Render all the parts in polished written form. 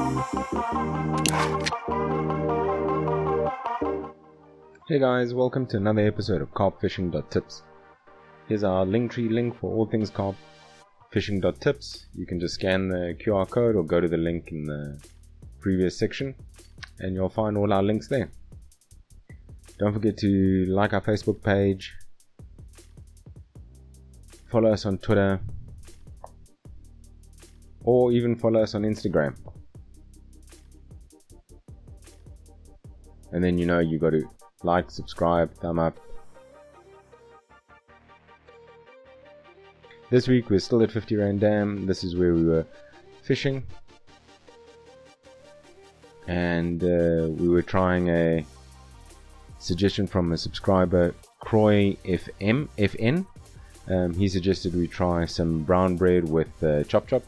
Hey guys, welcome to another episode of CarpFishing.Tips. Here's our Linktree link for all things CarpFishing.Tips. You can just scan the QR code or go to the link in the previous section and you'll find all our links there. Don't forget to like our Facebook page, follow us on Twitter, or even follow us on Instagram. And then you know you got to like, subscribe, thumb up. This week we're still at 50 Rand Dam. This is where we were fishing. And we were trying a suggestion from a subscriber, Croy FN. He suggested we try some brown bread with chop chop.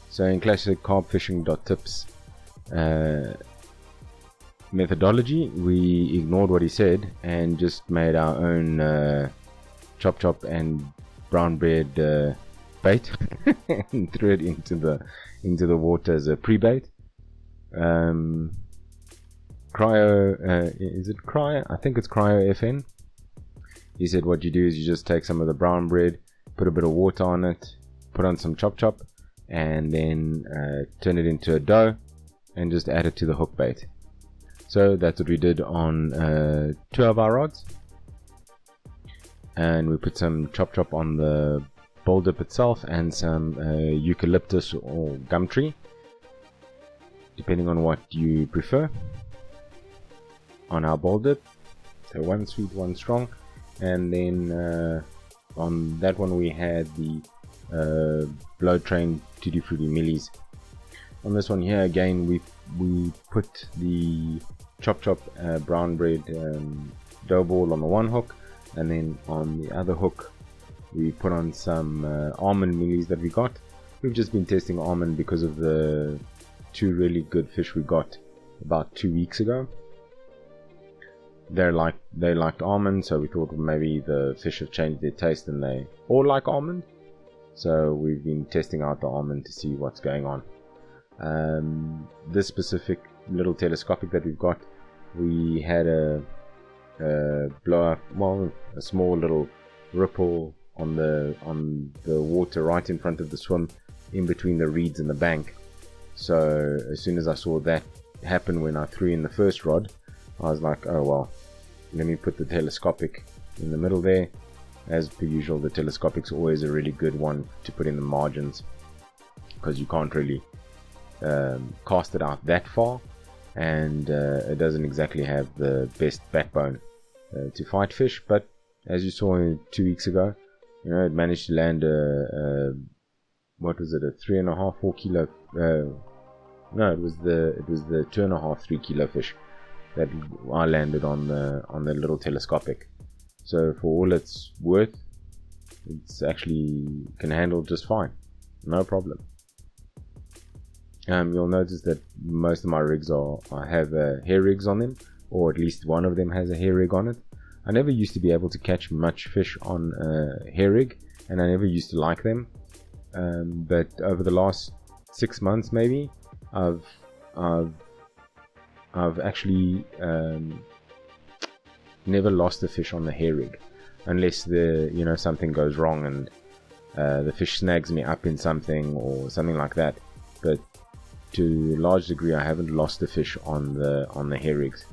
So in classic CarpFishing.Tips methodology, we ignored what he said and just made our own chop chop and brown bread bait and threw it into the water as a pre-bait. Cryo, is it Cryo? I think it's Cryo FN. He said what you do is you just take some of the brown bread, put a bit of water on it, put on some chop chop, and then turn it into a dough and just add it to the hook bait. So that's what we did on 2 of our rods, and we put some chop chop on the bowl dip itself and some eucalyptus or gum tree, depending on what you prefer, on our bowl dip. So one sweet, one strong, and then on that one we had the blow train Tutti Frutti Millies. On this one here again we put the chop chop brown bread dough ball on the one hook, and then on the other hook we put on some almond millies that we got. We've just been testing almond because of the 2 really good fish we got about 2 weeks ago. They liked almond, so we thought maybe the fish have changed their taste and they all like almond. So we've been testing out the almond to see what's going on. This specific little telescopic that we've got, we had a blow up, well, a small little ripple on the water right in front of the swim, in between the reeds and the bank. So as soon as I saw that happen when I threw in the first rod, I was like, oh well, let me put the telescopic in the middle there. As per usual, the telescopic's always a really good one to put in the margins, because you can't really cast it out that far, and it doesn't exactly have the best backbone to fight fish. But as you saw 2 weeks ago, you know, it managed to land what was it, a 3.5, 4 kilo no, it was the 2.5, 3 kilo fish that I landed on the little telescopic. So for all it's worth, it's actually can handle just fine, no problem. You'll notice that most of my rigs have hair rigs on them, or at least one of them has a hair rig on it. I never used to be able to catch much fish on a hair rig, and I never used to like them. But over the last 6 months, maybe, I've actually never lost a fish on the hair rig, unless something goes wrong and the fish snags me up in something or something like that. But to a large degree, I haven't lost a fish on the hair rigs.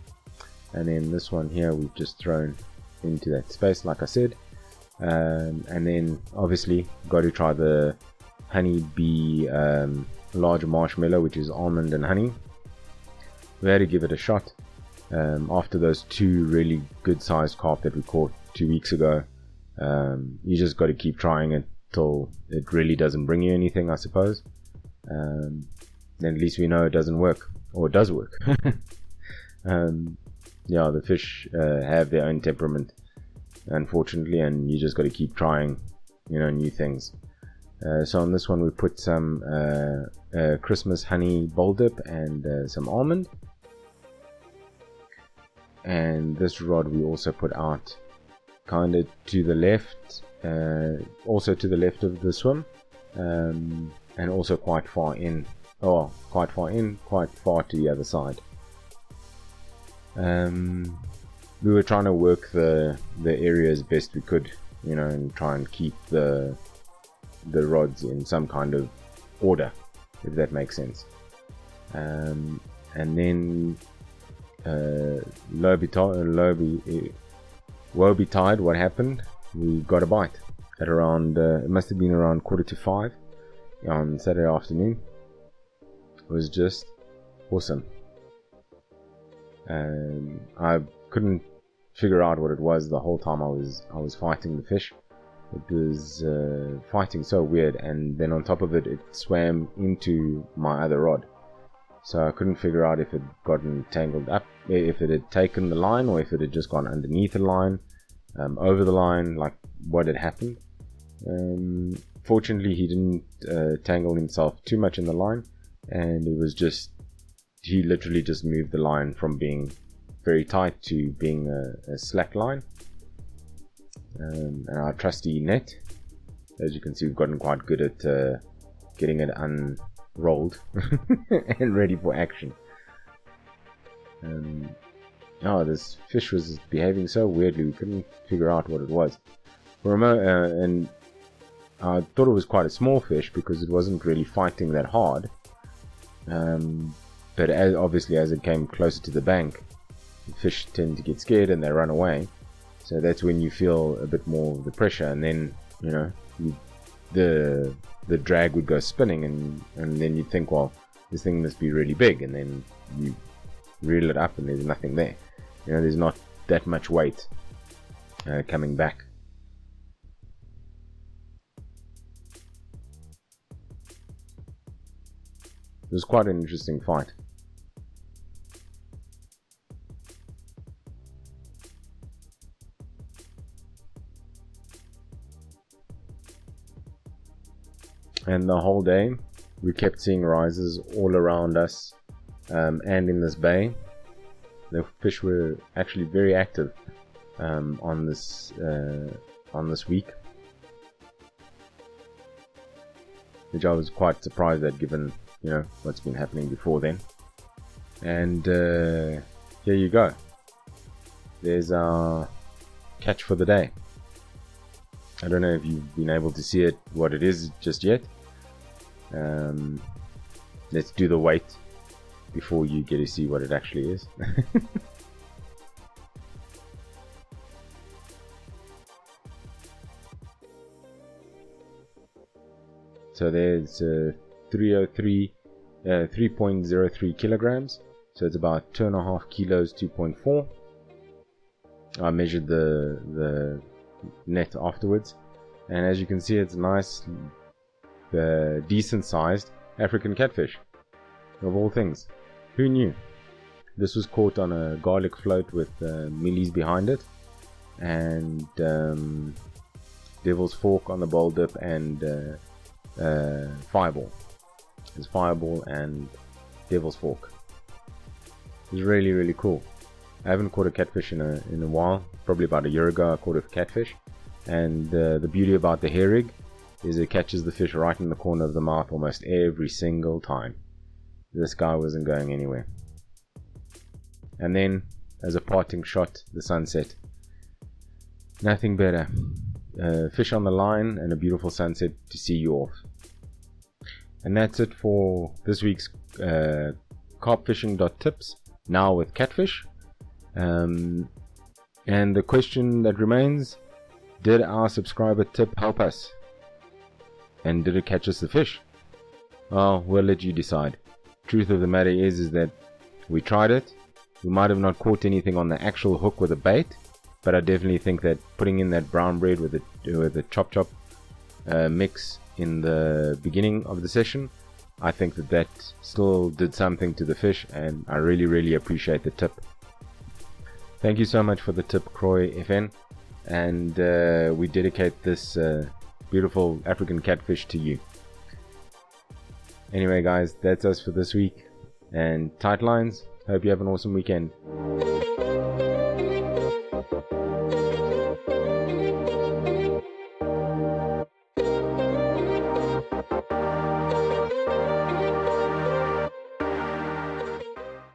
And then this one here, we've just thrown into that space, like I said. And then obviously got to try the honey bee large marshmallow, which is almond and honey. We had to give it a shot. After those 2 really good sized carp that we caught 2 weeks ago, you just got to keep trying it till it really doesn't bring you anything, I suppose. Then at least we know it doesn't work, or it does work. Yeah, the fish have their own temperament, unfortunately, and you just got to keep trying, new things. So on this one we put some Christmas honey bowl dip and some almond. And this rod we also put out kind of to the left, also to the left of the swim, and also quite far in Oh, quite far in, quite far to the other side. We were trying to work the area as best we could, you know, and try and keep the rods in some kind of order, if that makes sense. And then woe betide, what happened? We got a bite at around it must have been around 4:45 on Saturday afternoon. It was just awesome. I couldn't figure out what it was the whole time I was fighting the fish. It was fighting so weird, and then on top of it, it swam into my other rod. So I couldn't figure out if it gotten tangled up, if it had taken the line, or if it had just gone underneath the line, over the line, like what had happened. Fortunately, he didn't tangle himself too much in the line, and it was just, he literally just moved the line from being very tight to being a slack line. And our trusty net, as you can see, we've gotten quite good at getting it unrolled and ready for action. Oh, this fish was behaving so weirdly, we couldn't figure out what it was. For a moment, and I thought it was quite a small fish because it wasn't really fighting that hard. But obviously as it came closer to the bank, the fish tend to get scared and they run away. So that's when you feel a bit more of the pressure, and then, you know, the drag would go spinning, and then you'd think, well, this thing must be really big, and then you reel it up and there's nothing there. You know, there's not that much weight coming back. It was quite an interesting fight. And the whole day we kept seeing rises all around us, and in this bay. The fish were actually very active on this week, which I was quite surprised at, given, you know, what's been happening before then. And here you go. There's our catch for the day. I don't know if you've been able to see it, what it is just yet. Let's do the weight before you get to see what it actually is. So there's 3.03 kilograms, so it's about 2.5 kilos, 2.4. I measured the net afterwards, and as you can see, it's nice, decent sized African catfish, of all things. Who knew? This was caught on a garlic float with millies behind it, and devil's fork on the bowl dip, and fireball. There's fireball and devil's fork. It's really, really cool. I haven't caught a catfish in a while. Probably about a year ago I caught a catfish, and the beauty about the hair rig is it catches the fish right in the corner of the mouth almost every single time. This guy wasn't going anywhere. And then, as a parting shot, the sunset. Nothing better. Fish on the line and a beautiful sunset to see you off. And that's it for this week's CarpFishing.Tips, now with catfish. And the question that remains, did our subscriber tip help us? And did it catch us the fish? Well, we'll let you decide. Truth of the matter is that we tried it. We might have not caught anything on the actual hook with a bait, but I definitely think that putting in that brown bread with the chop mix in the beginning of the session, I think that still did something to the fish, and I really, really appreciate the tip. Thank you so much for the tip, Croy FN, and we dedicate this beautiful African catfish to you. Anyway guys, that's us for this week, and tight lines. Hope you have an awesome weekend.